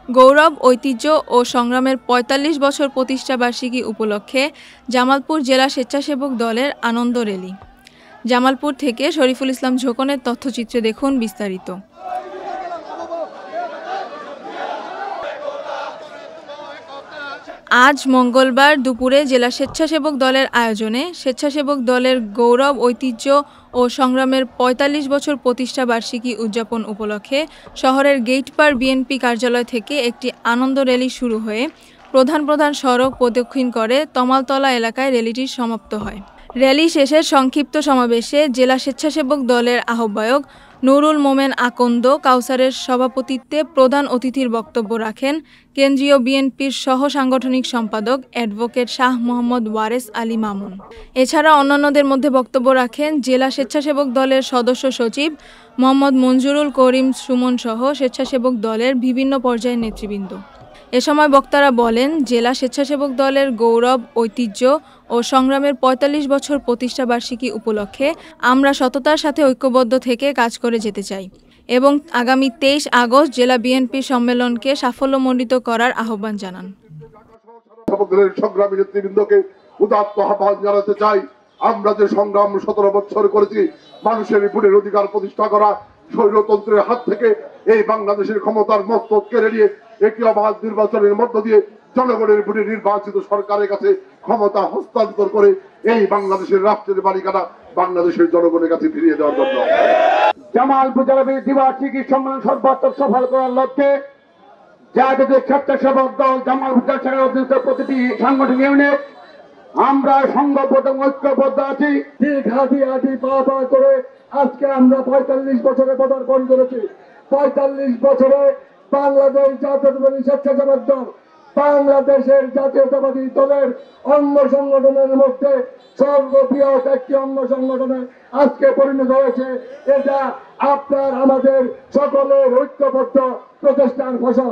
গৌরব, ঐতিহ্য ও সংগ্রামের ৪৫ বছর প্রতিষ্ঠাবার্ষিকী উপলক্ষে জামালপুর জেলা স্বেচ্ছাসেবক দলের আনন্দ র্যালি। জামালপুর থেকে শরীফুল ইসলাম ঝোকনের তথ্যচিত্রে দেখুন বিস্তারিত। আজ মঙ্গলবার দুপুরে জেলা স্বেচ্ছাসেবক দলের আয়োজনে স্বেচ্ছাসেবক দলের গৌরব, ঐতিহ্য ও সংগ্রামের ৪৫ বছর প্রতিষ্ঠাবার্ষিকী উদযাপন উপলক্ষে শহরের গেটপাড় বিএনপি কার্যালয় থেকে একটি আনন্দ র্যালি শুরু হয়ে প্রধান সড়ক প্রদক্ষিণ করে তমালতলা এলাকায় র্যালিটি সমাপ্ত হয়। র্যালি শেষে সংক্ষিপ্ত সমাবেশে জেলা স্বেচ্ছাসেবক দলের আহ্বায়ক নুরুল মোমেন আকন্দ কাউসারের সভাপতিত্বে প্রধান অতিথির বক্তব্য রাখেন কেন্দ্রীয় বিএনপির সহ সাংগঠনিক সম্পাদক অ্যাডভোকেট শাহ মোহাম্মদ ওয়ারেস আলী মামুন। এছাড়া অন্যান্যদের মধ্যে বক্তব্য রাখেন জেলা স্বেচ্ছাসেবক দলের সদস্য সচিব মোহাম্মদ মঞ্জুরুল করিম সুমন সহ স্বেচ্ছাসেবক দলের বিভিন্ন পর্যায়ের নেতৃবৃন্দ। এ সময় বক্তারা বলেন, জেলা স্বেচ্ছাসেবক দলের গৌরব, ঐতিহ্য ও সংগ্রামের ৪৫ বছর প্রতিষ্ঠাবার্ষিকী উপলক্ষে আমরা সততার সাথে ঐক্যবদ্ধ থেকে কাজ করে যেতে চাই এবং আগামী ২৩ আগস্ট জেলা বিএনপি সম্মেলনকে সাফল্যমণ্ডিত করার আহ্বান জানান। সংগ্রামী নেতৃবৃন্দকে উদাত্ত আহ্বান জানাতে চাই। আমরা যে সংগ্রাম ১৭ বছর করেছি, মানুষের ভোটের অধিকার প্রতিষ্ঠা করা, স্বৈরতন্ত্রের হাত থেকে এই বাংলাদেশের ক্ষমতার মস্তক কেড়ে নিয়ে একটি অবাধ নির্বাচনের মধ্য দিয়ে জনগণের ভোটে নির্বাচিত সরকারের কাছে ক্ষমতা হস্তান্তর করে এই বাংলাদেশের রাষ্ট্রের মালিকানা বাংলাদেশের জনগণের কাছে ফিরিয়ে দেওয়ার জন্য জামালপুর জেলা দ্বিবার্ষিকী সম্মেলন সর্বাত্মক সফল করার লক্ষ্যে জাতীয় স্বেচ্ছাসেবক দল জামালপুর জেলা অধীনস্থ প্রতিটি সাংগঠনিক ইউনিট আমরা সংঘবদ্ধ ঐক্যবদ্ধ আছি। হাঁটি পা করে আজকে আমরা ৪৫ বছরে পদার্পণ করেছি। ৪৫ বছরে বাংলাদেশ জাতীয়তাবাদী স্বেচ্ছাসেবক দল বাংলাদেশের জাতীয়তাবাদী দলের অঙ্গ সংগঠনের মধ্যে সর্ববৃহৎ একটি অঙ্গ সংগঠনে আজকে পরিণত হয়েছে। এটা আপনার আমাদের সকলের ঐক্যবদ্ধ প্রচেষ্টার ফসল।